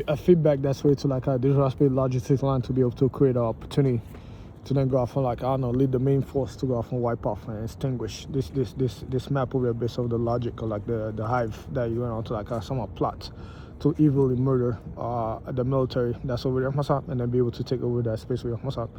a feedback that's way to like a digital space logistics line to be able to create an opportunity to then go off and like I don't know lead the main force to go off and wipe off and extinguish this map over based of the logic or like the hive that you went on to like somewhat plot to evilly murder the military that's over there, what's up, and then be able to take over that space with what's up.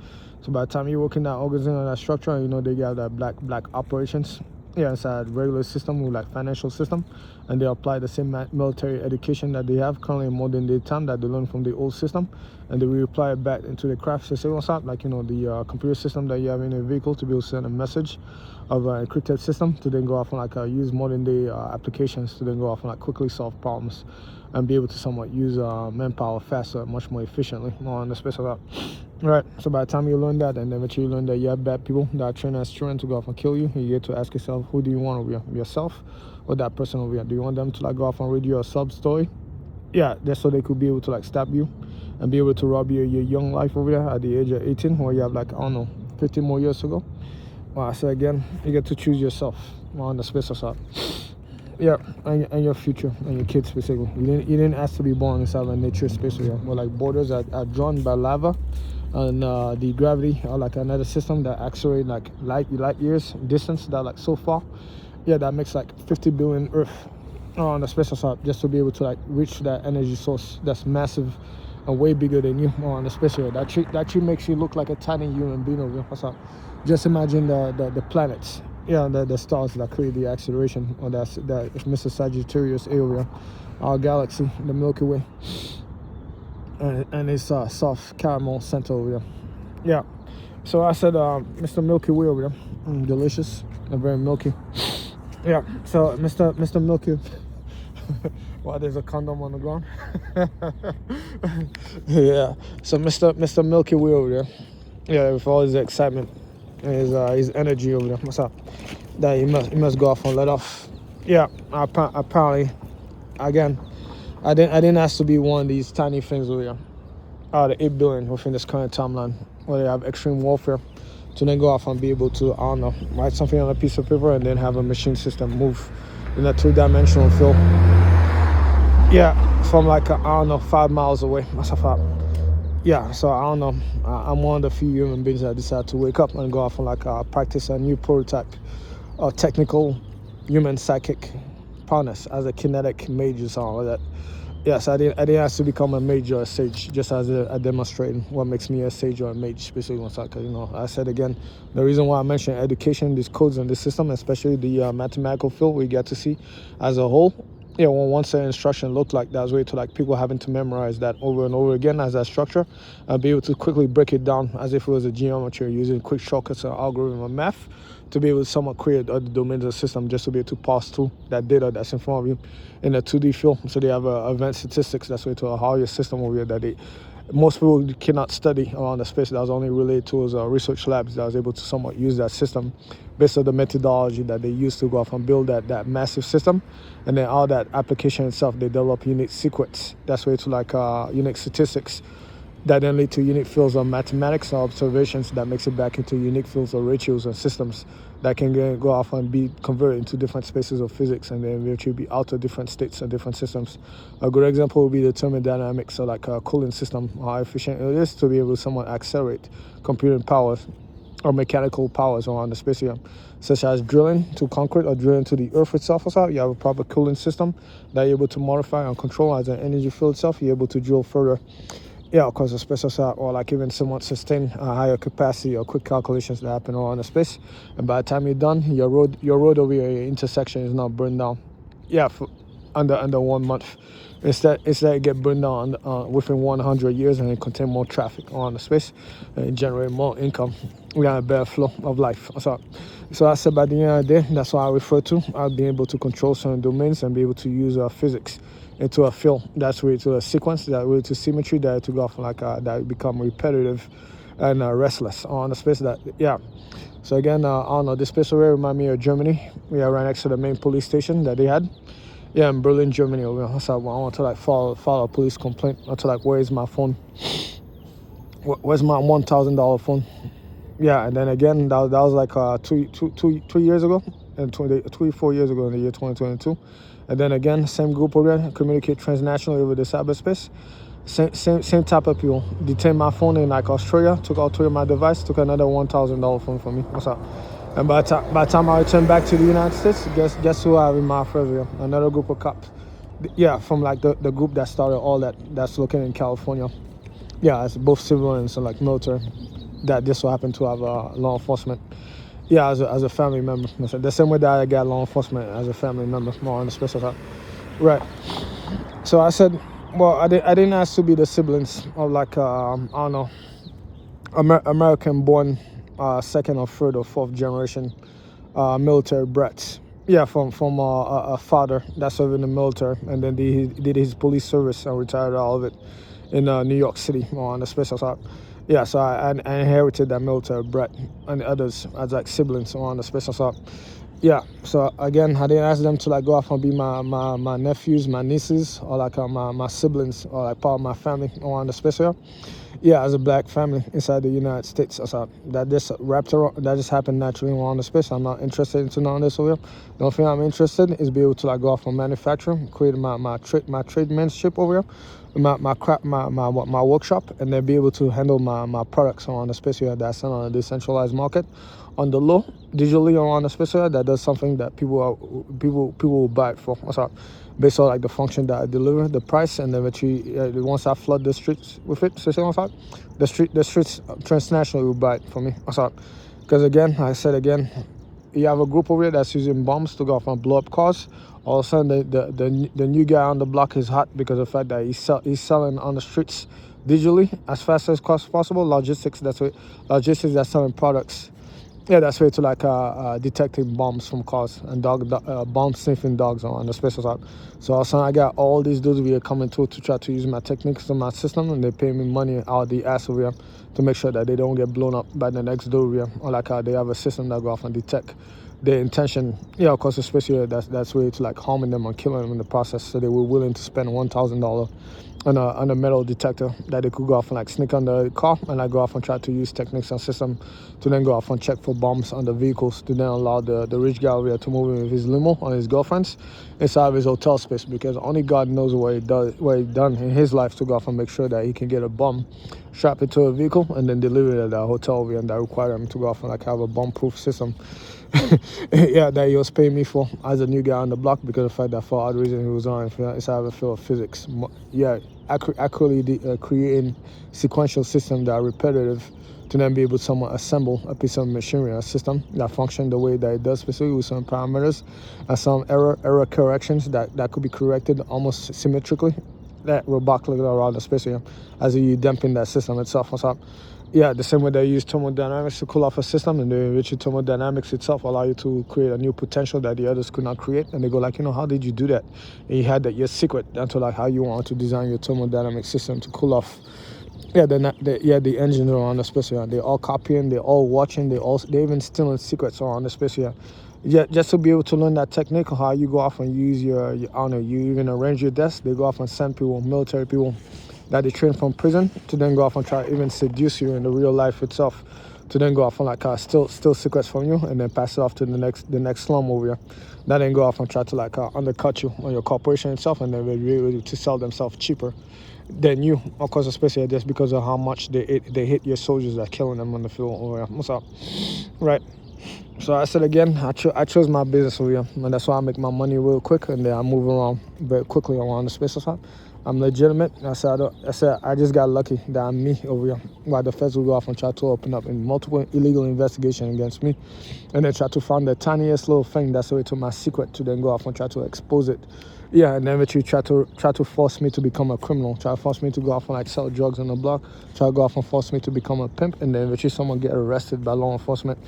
So by the time you work in that organization or that structure, you know they got that black operations. Yeah, inside regular system with like financial system, and they apply the same military education that they have currently in modern day time that they learn from the old system, and they will apply it back into the craft system, what's up, like you know the computer system that you have in a vehicle to be able to send a message of an encrypted system to then go off and like use modern day applications to then go off and like quickly solve problems and be able to somewhat use manpower faster, much more efficiently, more on the space of that. Right, so by the time you learn that, and then eventually you learn that you have bad people that are trained as children to go off and kill you, you get to ask yourself, who do you want over here, yourself or that person over here? Do you want them to like go off and read you a sub story? Yeah, just so they could be able to like stab you and be able to rob your young life over there at the age of 18, where you have like, I don't know, 15 more years to go. Well, I say again, you get to choose yourself on the space of that. Yeah, and your future and your kids basically. You didn't ask to be born inside a nature space over here, where like borders are drawn by lava, and the gravity or like another system that accelerate like light years distance that like so far. Yeah, that makes like 50 billion Earth on the space side just to be able to like reach that energy source that's massive and way bigger than you on the space here. That tree makes you look like a tiny human being over here. What's up? Just imagine the planets. Yeah, the stars that create the acceleration, or that Mr. Sagittarius area, our galaxy, the Milky Way, and it's soft caramel center over there. Yeah, so I said Mr. Milky Way over there, delicious and very milky. Yeah, so Mr. Milky. Why there's a condom on the ground? Yeah, so Mr. Milky Way over there. Yeah, with all his excitement and his energy over there. What's up? That he must go off and let off. Yeah, apparently, again, I didn't ask to be one of these tiny things over here. Out of 8 billion within this current timeline, where they have extreme warfare, to then go off and be able to, I don't know, write something on a piece of paper and then have a machine system move in a 2-dimensional field. Yeah, from like, I don't know, 5 miles away. That's a fact. Yeah, so I don't know. I'm one of the few human beings that decide to wake up and go off and like practice a new prototype of technical human psychic prowess as a kinetic mage or something like that. Yes, I didn't have to become a mage or a sage just as a demonstrating what makes me a sage or a mage, especially once you know. I said again, the reason why I mentioned education, these codes in this system, especially the mathematical field we get to see as a whole. Yeah, when once an instruction looked like that was way to like people having to memorize that over and over again as a structure and be able to quickly break it down as if it was a geometry using quick shortcuts or algorithm of math to be able to somewhat create other domains of the system just to be able to pass through that data that's in front of you in a 2D field. So they have event statistics that's way to how your system over here that most people cannot study around the space that was only related to research labs that was able to somewhat use that system based on the methodology that they used to go off and build that massive system. And then all that application itself, they develop unique secrets. That's way to like unique statistics that then lead to unique fields of mathematics or observations that makes it back into unique fields of ratios and systems that can go off and be converted into different spaces of physics and then eventually be out of different states and different systems. A good example would be the thermodynamics, so like a cooling system, how efficient it is to be able to somewhat accelerate computing powers or mechanical powers around the space here, such as drilling to concrete or drilling to the earth itself. Also, you have a proper cooling system that you're able to modify and control as an energy field itself. You're able to drill further. Yeah, of course, a special set or like even somewhat sustain a higher capacity or quick calculations that happen around the space. And by the time you're done, your road over your intersection is not burned down. Yeah, for under 1 month. Instead it get burned down within 100 years and it contain more traffic on the space and generate more income. We have a better flow of life. So I said by the end of the day, that's what I refer to. I'll be able to control certain domains and be able to use physics into a field that's way to a sequence, that way to symmetry, that to go off like that become repetitive and restless on the space that, yeah. So again, I don't know, this space over here remind me of Germany. We are right next to the main police station that they had. Yeah, in Berlin, Germany. So I want to like file a police complaint. I want to like, where is my phone? Where's my $1,000 phone? Yeah, and then again, that was like 2 years ago, and 4 years ago in the year 2022. And then again, same group over there, communicate transnationally over the cyberspace. Same type of people. Detained my phone in like Australia, took out 2 of my device, took another $1,000 phone from me. What's up? And by the time I returned back to the United States, guess who I have in my first year? Another group of cops. Yeah, from like the group that started all that's located in California. Yeah, it's both civilians and like military. That this will happen to have law enforcement. Yeah, as a family member. The same way that I got law enforcement as a family member, more on the special side. Right. So I said, well, I didn't ask to be the siblings of like I don't know, American born second or third or fourth generation military brats. Yeah, from a father that served in the military, and then he did his police service and retired out of it in New York City on the special side. Yeah, so I inherited that military brat and others as like siblings on the special side. Yeah, so again, I didn't ask them to like go off and be my nephews, my nieces, or like my siblings, or like part of my family on the special. Yeah, as a black family inside the United States, so that just wrapped around, that just happened naturally on the space. I'm not interested into none of this over here. The only thing I'm interested in is be able to like go off on manufacturing, create my tradesmanship over here, my workshop, and then be able to handle my products on the space here that's on a decentralized market, on the low, digitally or on the space here that does something that people will buy it for. What's up? Based on like the function that I deliver, the price, and then once I flood the streets with it, so the streets transnationally will buy it for me. Because again, I said again, you have a group over here that's using bombs to go off and blow up cars. All of a sudden, the new guy on the block is hot because of the fact that he's selling on the streets digitally as fast as possible. Logistics that's selling products. Yeah, that's way to like detecting bombs from cars and bomb sniffing dogs on the special side. So all of a sudden I got all these dudes over here coming to try to use my techniques in my system, and they pay me money out the ass over here to make sure that they don't get blown up by the next dude over here. Or like they have a system that go off and detect their intention. Yeah, of course, especially that's way to like harming them and killing them in the process. So they were willing to spend $1,000 on a metal detector that they could go off and like sneak under the car, and I go off and try to use techniques and system to then go off and check for bombs on the vehicles to then allow the rich guy over there to move in with his limo on his girlfriends inside of his hotel space, because only God knows what he done in his life to go off and make sure that he can get a bomb strapped into a vehicle and then deliver it at the hotel over here, and that require him to go off and like have a bomb-proof system. Yeah, that he was paying me for as a new guy on the block because of the fact that for odd reason he was on inside of a field of physics. Yeah, accurately creating sequential systems that are repetitive to then be able to somewhat assemble a piece of machinery, a system that function the way that it does, specifically with some parameters and some error corrections that could be corrected almost symmetrically, that robotically around the space here, as you damping that system itself. What's up? Yeah, the same way they use thermodynamics to cool off a system, and the enriched thermodynamics itself allow you to create a new potential that the others could not create. And they go like, how did you do that? And you had that your secret until like how you want to design your thermodynamic system to cool off. Yeah, the engines are on the space here. They're all copying, they're all watching, they even stealing secrets on the space here. Yeah, just to be able to learn that technique, how you go off and use your I don't know, you even arrange your desk. They go off and send people, military people that they train from prison to then go off and try to even seduce you in the real life itself, to then go off and like steal secrets from you and then pass it off to the next slum over here. That then go off and try to like undercut you on your corporation itself, and then be able to sell themselves cheaper than you, of course, especially just because of how much they hit your soldiers that are killing them on the field over here. What's up? Right. So I said again, I chose my business over here, and that's why I make my money real quick, and then I move around very quickly around the space side. I'm legitimate. I said I just got lucky that I'm me over here. While the feds will go off and try to open up in multiple illegal investigations against me, and then try to find the tiniest little thing that's way to my secret to then go off and try to expose it. Yeah, and then eventually try to force me to become a criminal. Try to force me to go off and like sell drugs on the block. Try to go off and force me to become a pimp, and then eventually someone get arrested by law enforcement.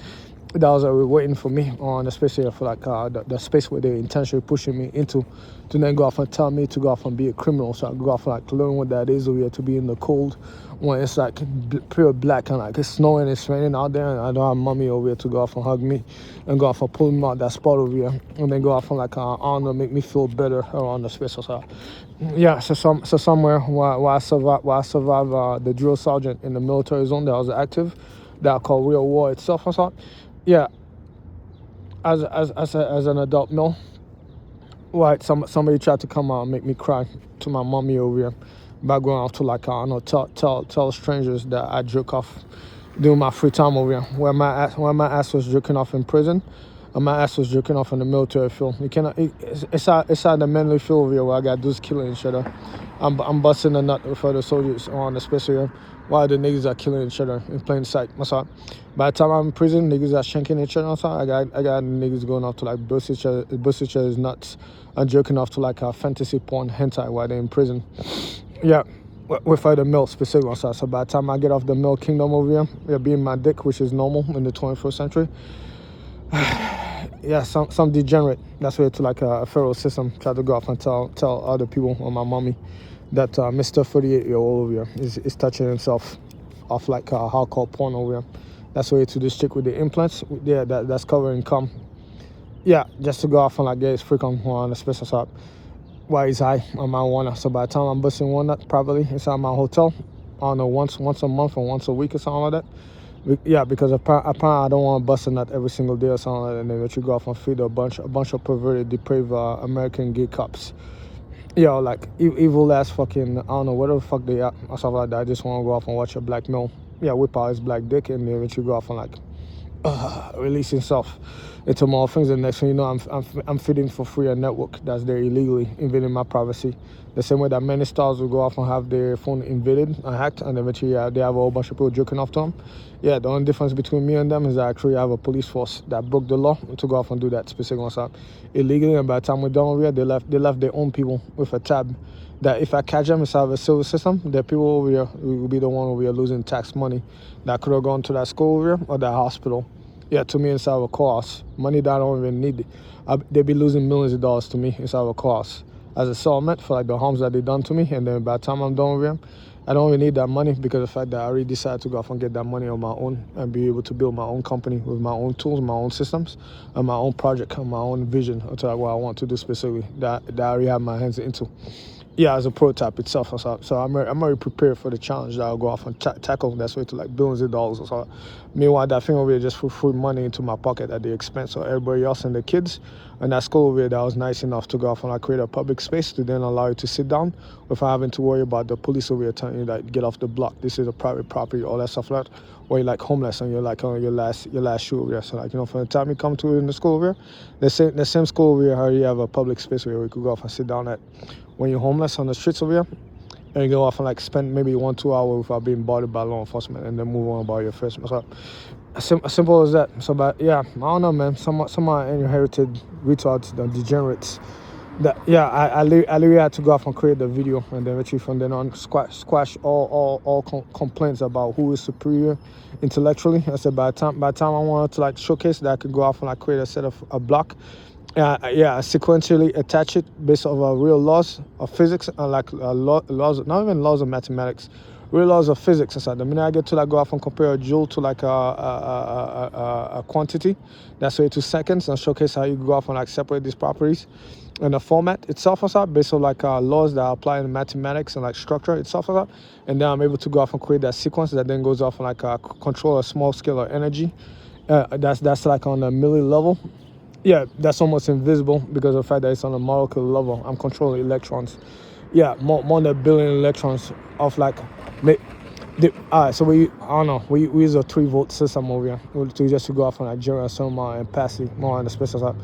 That was waiting for me on the space here for like the space where they intentionally pushing me into, to then go off and tell me to go off and be a criminal. So I go off and like learn what that is over here, to be in the cold when it's like pure black and like it's snowing, it's raining out there, and I don't have mommy over here to go off and hug me and go off and pull me out that spot over here, and then go off and like I don't know, make me feel better around the space. So yeah, so somewhere while I survived the drill sergeant in the military zone that was active, that I call real war itself. I thought, yeah, as an adult male, right? Somebody tried to come out and make me cry to my mommy over here, by going off to like I don't know, tell strangers that I jerk off during my free time over here. Where my ass was jerking off in prison, and my ass was jerking off in the military field. You cannot. It's out the manly field over here where I got dudes killing each other. I'm busting a nut for the soldiers on, especially while the niggas are killing each other in plain sight. That's all. By the time I'm in prison, niggas are shanking each other. That's all. I got niggas going off to like bust each other's nuts and jerking off to like a fantasy porn hentai while they're in prison. Yeah. Without the mill specifically. So by the time I get off the mill kingdom over here, yeah, being my dick, which is normal in the 21st century, yeah, some degenerate, that's where to like a federal system try to go off and tell other people or my mommy that Mr. 38-year-old over here is touching himself off like hardcore porn over here. That's where to this chick with the implants, yeah, that's covering cum. Yeah, just to go off and like get his freak on the special shop while he's high on marijuana. So by the time I'm busting one nut probably inside my hotel, I don't know, once a month or once a week or something like that. Yeah, because apparently I don't want to bust a nut every single day or something like that, and then let you go off and feed a bunch of perverted, depraved American gay cops. Yeah, like evil ass fucking, I don't know, whatever the fuck they are or something like that. I just want to go off and watch a black male, yeah, whip out his black dick, and then let you go off and like release himself into more things. And next thing you know, I'm feeding for free a network that's there illegally, invading my privacy. The same way that many stars will go off and have their phone invaded and hacked, and eventually they have a whole bunch of people jerking off to them. Yeah, the only difference between me and them is that I actually have a police force that broke the law to go off and do that specific stuff illegally. And by the time we're done over here, they left their own people with a tab that if I catch them inside of a silver system, the people over here will be the one over here losing tax money that could have gone to that school over here or that hospital. Yeah, to me inside of a course. Money that I don't even need. They be losing millions of dollars to me inside of a course as a settlement for like the harms that they done to me. And then by the time I'm done with them, I don't really need that money because of the fact that I already decided to go off and get that money on my own and be able to build my own company with my own tools, my own systems, and my own project and my own vision to like what I want to do specifically that I already have my hands into. Yeah, as a prototype itself. So I'm already prepared for the challenge that I'll go off and tackle. That's way to like billions of dollars or so. Meanwhile, that thing over here just for free money into my pocket at the expense of everybody else and the kids. And that school over here that was nice enough to go off and like create a public space to then allow you to sit down without having to worry about the police over here telling you that get off the block. This is a private property, all that stuff like that. Or you're like homeless and you're like on your last shoe over here. So like, you know, from the time you come to in the school over here, the same school over here already have a public space where you could go off and sit down at. When you're homeless on the streets over here, and you go off and like spend maybe 1-2 hours without being bothered by law enforcement, and then move on about your first. So as simple as that. So, but yeah, I don't know, man. Some inherited retards, the degenerates. That yeah, I literally had to go off and create the video, and then actually from then on squash all complaints about who is superior intellectually. I said by the time I wanted to like showcase that I could go off and like create a set of a block. Sequentially attach it based on real laws of physics, laws, not even laws of mathematics, real laws of physics. So the minute I get to like go off and compare a joule to like a quantity, that's way to seconds, and showcase how you go off and like separate these properties and the format itself also based on like laws that apply in mathematics and like structure itself also. And then I'm able to go off and create that sequence that then goes off and like control a small scale of energy. That's like on a milli level. Yeah, that's almost invisible because of the fact that it's on a molecular level. I'm controlling electrons. Yeah, more than a billion electrons of like. Alright, so we use a 3-volt system over here to just to go off on like generate some ampacity more on the special side.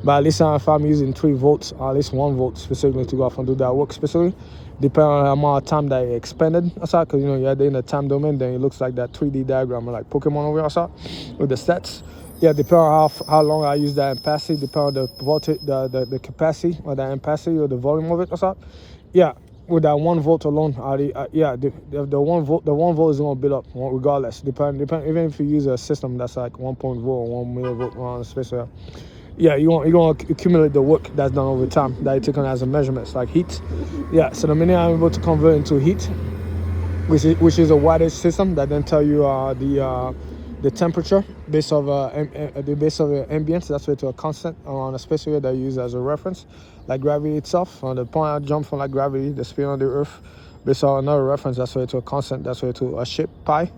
But at least if I'm using 3 volts, or at least 1 volt specifically to go off and do that work specifically, depending on the amount of time that it expended outside, because you know you're in the time domain, then it looks like that 3D diagram like Pokemon over here outside with the stats. Yeah, depending on how long I use that ampacity, depending on the voltage, the capacity or the ampacity or the volume of it or something. Yeah, with that 1 volt alone, the 1 volt is gonna build up regardless. Depend even if you use a system that's like 1.0 or 1 millivolt on the space. Yeah, you're gonna accumulate the work that's done over time that you take on as a measurement. It's like heat. Yeah, so the minute I'm able to convert into heat, which is a wattage system that then tell you the temperature based of the base of ambience, that's way to a constant on a space area that you use as a reference, like gravity itself. On the point I jump from like gravity, the speed on the earth, based on another reference, that's way to a constant, that's way to a shape pi.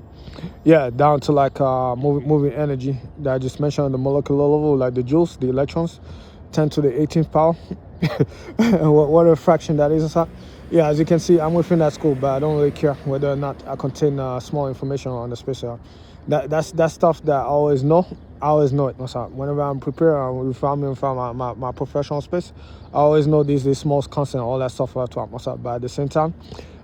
Yeah, down to like moving energy that I just mentioned on the molecular level, like the joules, the electrons, 10 to the 18th power. And what a fraction that is inside. Yeah, as you can see, I'm within that scope, but I don't really care whether or not I contain small information on the space. That's stuff that I always know. I always know it. Whenever I'm prepared, if I'm my professional space, I always know these small constant, all that stuff. But at the same time,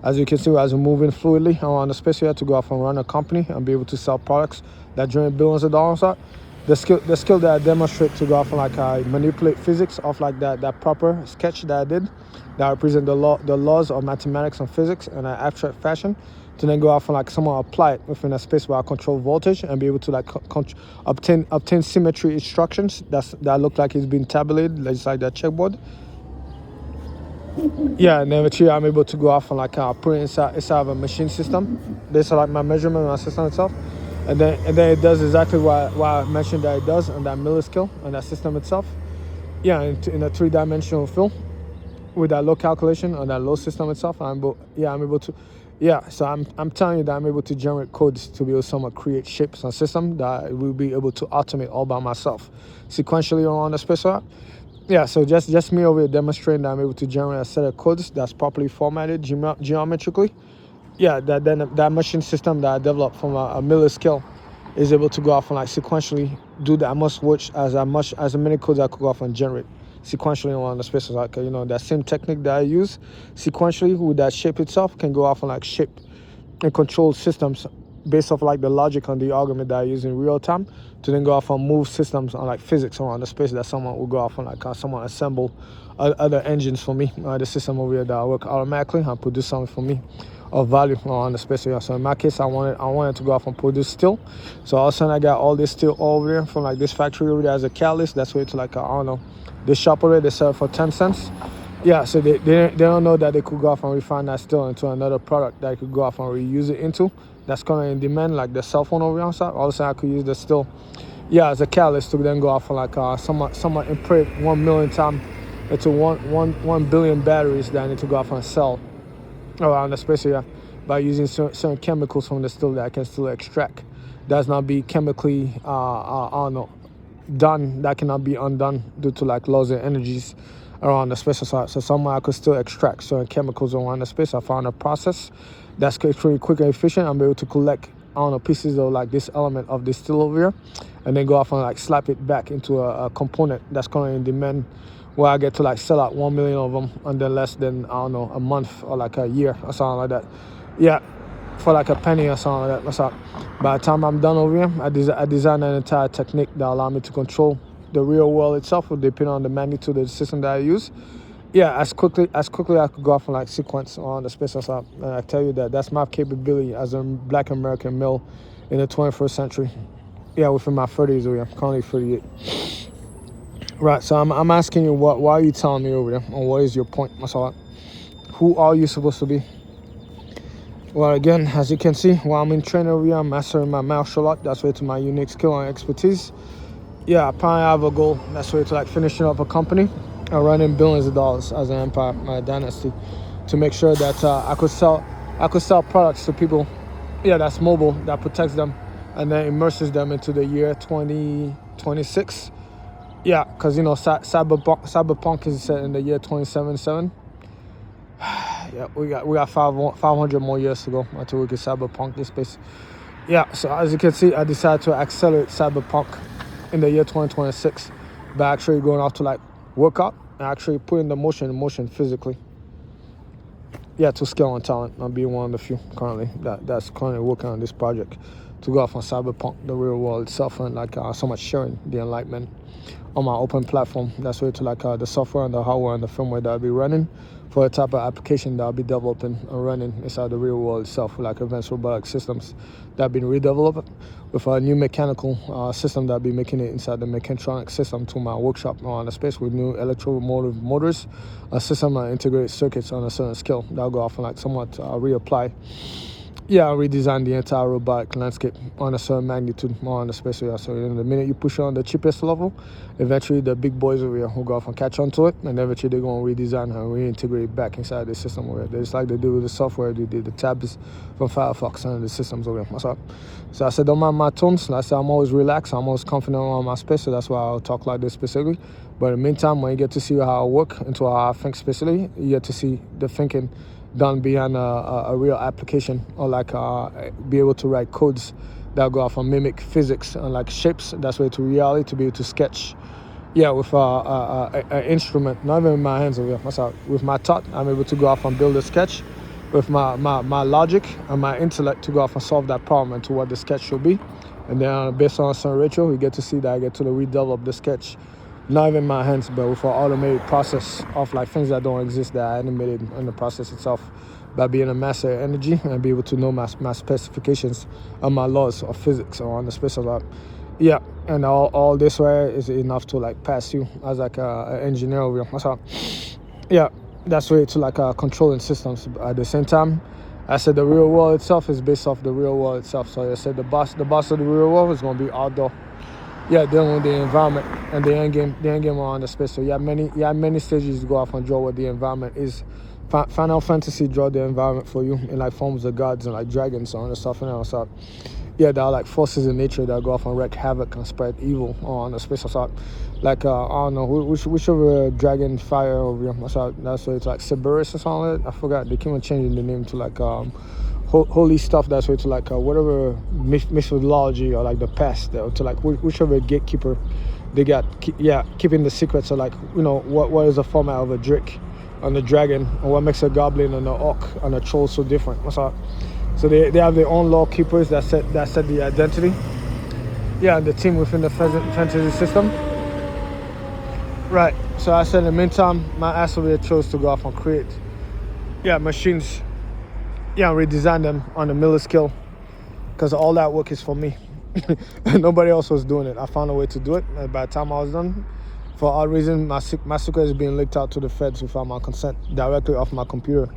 as you can see, as we're moving fluidly around the space here to go off and run a company and be able to sell products that generate billions of dollars. The skill that I demonstrate to go off and like manipulate physics of like that proper sketch that I did, that represent the laws of mathematics and physics in an abstract fashion, to then go off and like somehow apply it within a space where I control voltage and be able to like obtain symmetry instructions that look like it's been tabulated, just like that checkboard. Yeah, and then eventually I'm able to go off and like put it inside of a machine system based on like my measurement and my system itself. And then it does exactly what I mentioned that it does on that milliscale and that system itself. Yeah, in a 3-dimensional field with that low calculation on that low system itself. I'm able to. Yeah, so I'm telling you that I'm able to generate codes to be able to somewhat create shapes and system that I will be able to automate all by myself, sequentially around the space. Yeah, so just me over here demonstrating that I'm able to generate a set of codes that's properly formatted geometrically. Yeah, that machine system that I developed from a milliscale is able to go off and like sequentially do that much work as many codes I could go off and generate sequentially around the spaces. Like that same technique that I use sequentially with that shape itself can go off and like shape and control systems based off like the logic and the argument that I use in real time to then go off and move systems on like physics around the space that someone will go off and like someone assemble other engines for me. The system over here that will work automatically and produce something for me of value on the space. So in my case, I wanted to go off and produce steel. So all of a sudden I got all this steel over there from like this factory over there as a catalyst. That's way to like I don't know. They shop over there, they sell it for 10 cents. Yeah, so they don't know that they could go off and refine that steel into another product that I could go off and reuse it into. That's currently in demand, like the cell phone over here. All of a sudden I could use the steel, as a catalyst to then go off and like somewhat imprint 1 million times into 1 billion batteries that I need to go off and sell around the space here by using certain chemicals from the steel that I can still extract. That's not be chemically I don't know, done, that cannot be undone due to like laws and energies around the space. So somehow I could still extract certain chemicals around the space. I found a process that's pretty quick and efficient. I'm able to collect pieces of like this element of this steel over here and then go off and like slap it back into a component that's currently in demand, where I get to like sell out 1 million of them under less than a month or like a year or something like that. Yeah, for like a penny or something like that. That's all. By the time I'm done over here, I designed an entire technique that allow me to control the real world itself, depending on the magnitude of the system that I use. Yeah, as quickly I could go off and like sequence on the space. And I tell you that's my capability as a Black American male in the 21st century. Yeah, within my 30s over here. I'm currently 38. Right, so I'm asking you, why are you telling me over there, and what is your point? That's all. Who are you supposed to be? Well, again, as you can see, while I'm in training over here, I'm mastering my martial art. That's way to my unique skill and expertise. Yeah, I probably have a goal. That's way to like finishing up a company and running billions of dollars as an empire, my dynasty, to make sure that I could sell products to people. Yeah, that's mobile, that protects them, and then immerses them into the year 2026. Yeah, because cyberpunk is set in the year 2077. Yeah, we got 500 more years to go until we can cyberpunk this space. Yeah, so as you can see, I decided to accelerate cyberpunk in the year 2026 by actually going off to like work out and actually putting the motion in motion physically. Yeah, to scale on talent. I'm being one of the few currently that's currently working on this project to go off on cyberpunk, the real world itself, and like so much sharing the enlightenment on my open platform. That's way to like the software and the hardware and the firmware that I'll be running for the type of application that I'll be developing and running inside the real world itself, like advanced robotic systems that have been redeveloped with a new mechanical system that I'll be making it inside the mechatronic system to my workshop on the space with new electromotive motors, a system that integrates circuits on a certain scale that'll go off and like somewhat reapply. Yeah, redesign the entire robotic landscape on a certain magnitude more on the space area. So the minute you push it on the cheapest level, eventually the big boys over here will go off and catch on to it, and eventually they're going to redesign and reintegrate it back inside the system over there. Just like they do with the software, they did the tabs from Firefox and the systems over there. So I said, don't mind my tones. I said, I'm always relaxed. I'm always confident around my space, so that's why I'll talk like this specifically. But in the meantime, when you get to see how I work into how I think specifically, you get to see the thinking done behind a real application, or like be able to write codes that go off and mimic physics and like shapes. That's way to reality, to be able to sketch. Yeah, with an instrument, not even with my hands over here. With my thought, I'm able to go off and build a sketch with my logic and my intellect to go off and solve that problem and to what the sketch should be. And then based on some ritual, we get to see that I get to redevelop the sketch, not even my hands, but with an automated process of like things that don't exist that I animated in the process itself, by being a master of energy and be able to know my specifications and my laws of physics or on the space of that. Yeah, and all this way is enough to like pass you as like an engineer over here. Yeah, that's way to like controlling systems. At the same time, I said the real world itself is based off the real world itself. So I said the boss of the real world is gonna be outdoor. Yeah, dealing with the environment and the end game on the space. So you have many stages to go off and draw what the environment is. Final Fantasy draw the environment for you in like forms of gods and like dragons and stuff and all that. Yeah, there are like forces in nature that go off and wreak havoc and spread evil on the space. Like I don't know whichever dragon fire over here. That's what it's like Cerberus or something like that. I forgot. They keep on changing the name to like holy stuff. That's way to like whatever mythology or like the past, to like whichever gatekeeper they got. Keeping the secrets of like, you know, what is the format of a drake and a dragon, and what makes a goblin and a orc and a troll so different. So they have their own law keepers that set the identity. Yeah, the team within the fantasy system. Right. So I said in the meantime, my ass over there chose to go off and create machines. Yeah, and redesign them on a miller scale, because all that work is for me. Nobody else was doing it. I found a way to do it, and by the time I was done, for odd reason, my secret is being leaked out to the feds without my consent, directly off my computer.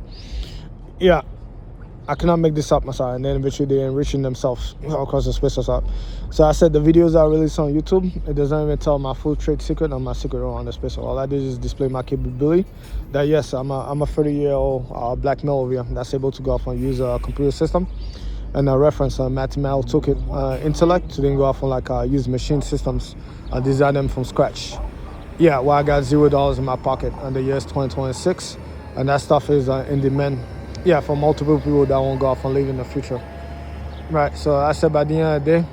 Yeah, I cannot make this up, Masai. And then eventually they're enriching themselves across the space. So I said the videos I release on YouTube, it doesn't even tell my full trade secret or my secret on the space. All I did is display my capability. That yes, I'm a 30-year-old black male over here that's able to go off and use a computer system and reference a mathematical toolkit intellect to then go off and like use machine systems and design them from scratch. Yeah, well, I got $0 in my pocket, and the year is 2026, and that stuff is in demand. Yeah, for multiple people that won't go off and live in the future. Right, so I said by the end of the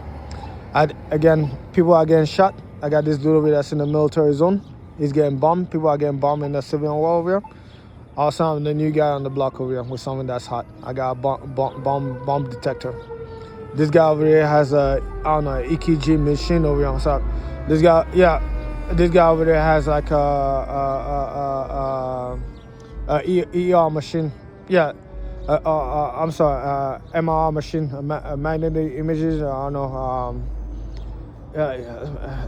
day, people are getting shot. I got this dude over here that's in the military zone. He's getting bombed. People are getting bombed in the civilian war over here. Also, I'm the new guy on the block over here with something that's hot. I got a bomb detector. This guy over here has a, EKG machine over here. So this guy over there has like a ER machine. Yeah, I'm sorry, MRI machine, magnetic images. I don't know.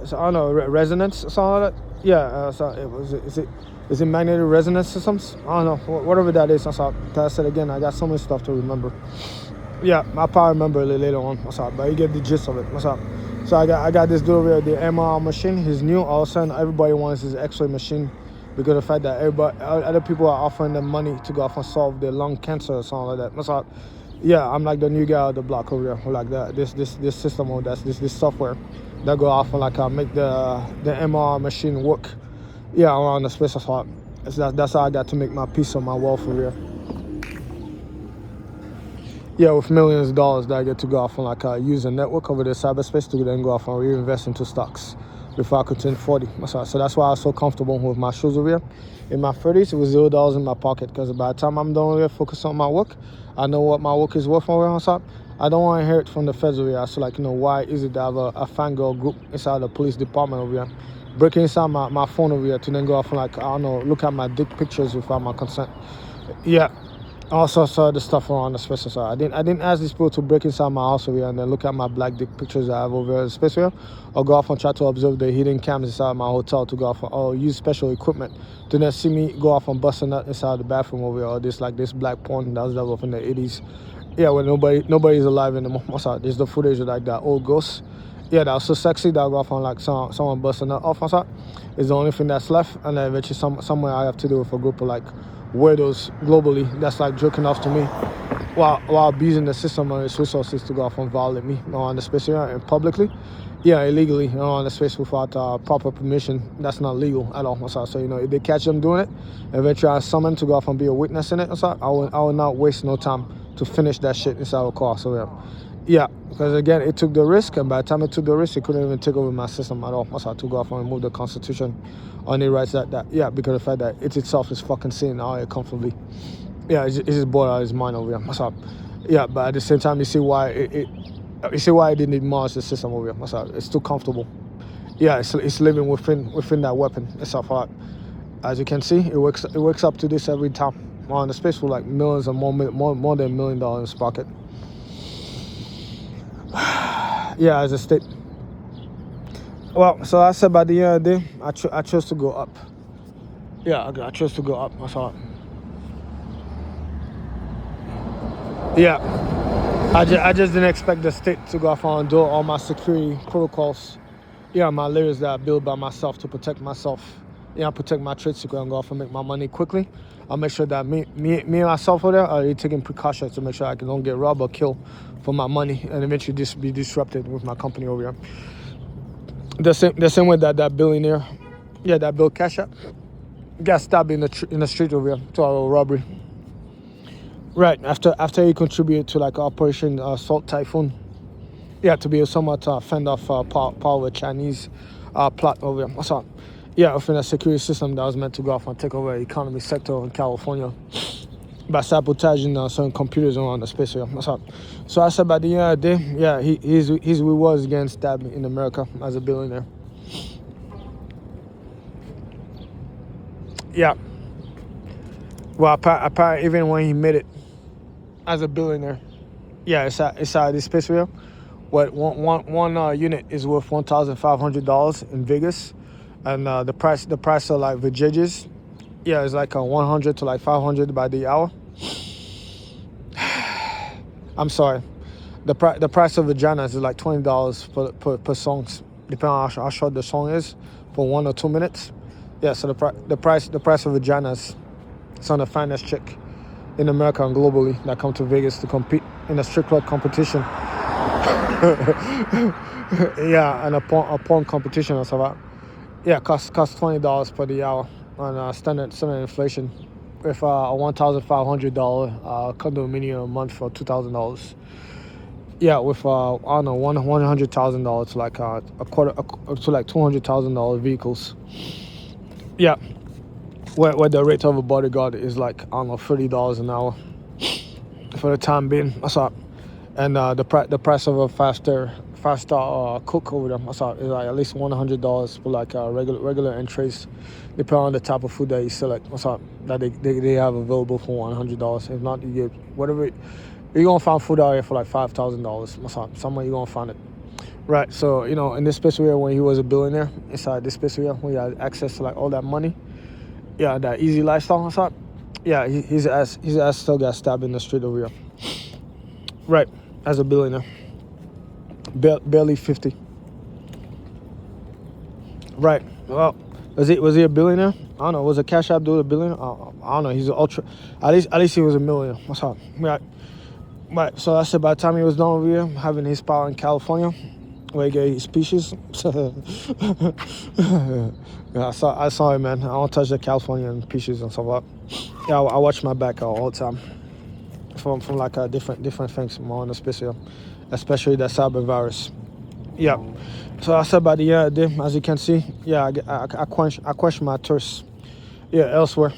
So I don't know, resonance or something like that. Yeah, is it magnetic resonance systems? I don't know, whatever that is. I said again, I got so much stuff to remember. Yeah, I'll probably remember it later on. But you get the gist of it. So I got this dude over here, the MRI machine. He's new. All of a sudden, everybody wants his X-ray machine, because of the fact that other people are offering them money to go off and solve their lung cancer or something like that. Yeah, I'm like the new guy on the block over here, like that. This system or this software that go off and like make the MRI machine work. Yeah, around the space. That's how I got to make my piece on my wall for real. Yeah, with millions of dollars that I get to go off and like use a network over the cyberspace to then go off and reinvest into stocks before I could turn 40. So that's why I was so comfortable with my shoes over here. In my 30s, it was $0 in my pocket, because by the time I'm done over here, focus on my work, I know what my work is worth over here. I don't want to hear it from the feds over here. So like, why is it that I have a fangirl group inside the police department over here, breaking inside my phone over here to then go off and like, I don't know, look at my dick pictures without my consent. Yeah. Also saw the stuff around the space. So I didn't ask these people to break inside my house over here and then look at my black dick pictures I have over here in the space here, or go off and try to observe the hidden cams inside my hotel to go off or use special equipment to then see me go off and bust a nut inside the bathroom over here, or this black porn that was developed in the 80s. Yeah, when nobody's alive anymore. There's the footage of like that old ghost. Yeah, that was so sexy that I go off on like someone busting that off. It's the only thing that's left, and then eventually somewhere I have to do with a group of like weirdos globally that's like jerking off to me while abusing the system and its resources to go off and violate me on the space here and publicly. Yeah, illegally, on the space without proper permission. That's not legal at all. So if they catch them doing it, eventually I summon to go off and be a witness in it. I will not waste no time to finish that shit inside the car. So yeah, because again, it took the risk, and by the time it took the risk, it couldn't even take over my system at all. To go off and remove the Constitution on the rights because of the fact that it itself is fucking sitting out here comfortably. Yeah, it's just bored out of his mind over here. Yeah, but at the same time, you see why you see why it didn't demolish the system over here. It's too comfortable. Yeah, it's living within that weapon itself. As you can see, it works up to this every time. On the space for like millions and more than $1 million in his pocket. Yeah, as a state. Well, so I said by the end of the day, I chose to go up. Yeah, I chose to go up. Yeah, I just didn't expect the state to go off and do all my security protocols. Yeah, my layers that I build by myself to protect myself. Yeah, protect my trade secret and go off and make my money quickly. I'll make sure that me and myself over there are taking precautions to make sure I don't get robbed or killed for my money and eventually just be disrupted with my company over here. The same way that billionaire, that Bill Cash App, got stabbed in the street over here to a robbery. Right, after he contributed to like Operation Salt Typhoon. Yeah, to be somewhat fend off part of a Chinese plot over here. Yeah, within a security system that was meant to go off and take over the economy sector in California by sabotaging certain computers around the space here. So I said by the end of the day, yeah, his rewards getting stabbed in America as a billionaire. Yeah. Well, apparently even when he made it as a billionaire, yeah, it's at this space here. What one unit is worth $1,500 in Vegas, and the price of like vajayjays, yeah, it's like 100 to like 500 by the hour. I'm sorry, the price of vaginas is like $20 per song, depending on how short the song is, for 1 or 2 minutes. Yeah, so the price of vaginas, it's on the finest chick in America and globally that come to Vegas to compete in a strip club competition. Yeah, and a porn competition or something. Yeah, costs $20 per the hour on standard inflation, with a $1,500 condominium a month for $2,000. Yeah, with I don't know, $100,000 to like a quarter to like $200,000 vehicles. Yeah, where the rate of a bodyguard is like, I don't know, $30 an hour for the time being. And the price of a five-star cook over there, is like at least $100 for like regular entrees, depending on the type of food that you select. That they have available for $100. If not, you get whatever. You're gonna find food out here for like $5,000. Somewhere you're gonna find it. Right. So in this space here, when he was a billionaire, inside this space here, when he had access to like all that money, yeah, that easy lifestyle. Yeah, his ass still got stabbed in the street over here. Right, as a billionaire, barely 50. Right. Well, was he a billionaire? I don't know. Was a Cash App dude a billionaire? I don't know. He's an ultra. At least he was a millionaire. Right. Right. So I said by the time he was done over here, having his power in California, where he gave his speeches. Yeah, I saw it, man. I don't touch the Californian peaches and stuff like that. Yeah, I watch my back all the time. From like different things more on the space here, especially the cyber virus. Yeah. So I said by the end of the day, as you can see, yeah, I quench my thirst. Yeah, elsewhere.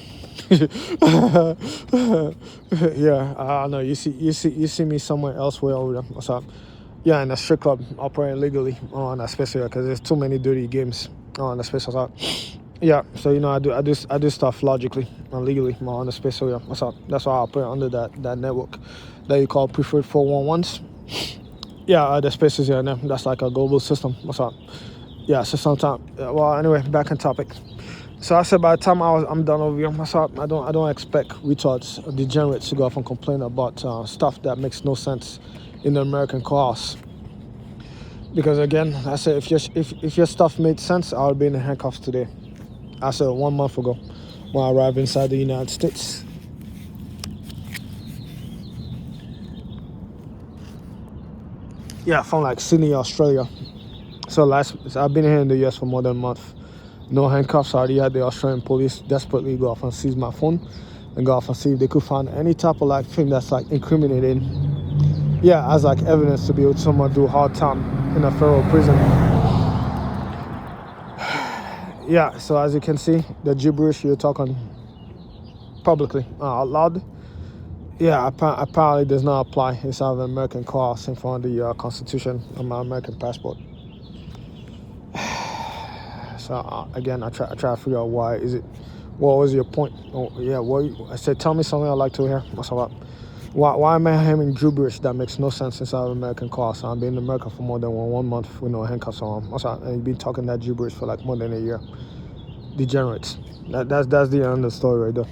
Yeah, I know. You see me somewhere elsewhere over there. Yeah, in a strip club operating legally on that space here, because there's too many dirty games on the space. Yeah, so I do stuff logically and legally on the space. So yeah, that's why I operate under that network that you call preferred 411s. Yeah, the spaces here, that's like a global system. Yeah, so sometimes. Well, anyway, back on topic. So I said by the time I'm done over here, I don't expect retards or degenerates to go off and complain about stuff that makes no sense in the American cause. Because again, I said if your stuff made sense, I would be in the handcuffs today. I said 1 month ago when I arrived inside the United States. Yeah, from like Sydney, Australia. So I've been here in the US for more than a month. No handcuffs. I already had the Australian police desperately go off and seize my phone and go off and see if they could find any type of like thing that's like incriminating. Yeah, as like evidence to be able to someone do hard time in a federal prison. Yeah, so as you can see, the gibberish you're talking publicly out loud, yeah, apparently does not apply. It's out of an American car in front of the Constitution on my American passport. So again, I try to figure out why is it. What was your point? Oh, yeah, I said, tell me something I'd like to hear. What's up? Why am I having gibberish that makes no sense inside of an American car? So I've been in America for more than one month with no handcuffs on. What's up? And you've been talking that gibberish for like more than a year. Degenerates. That's the end of the story right there.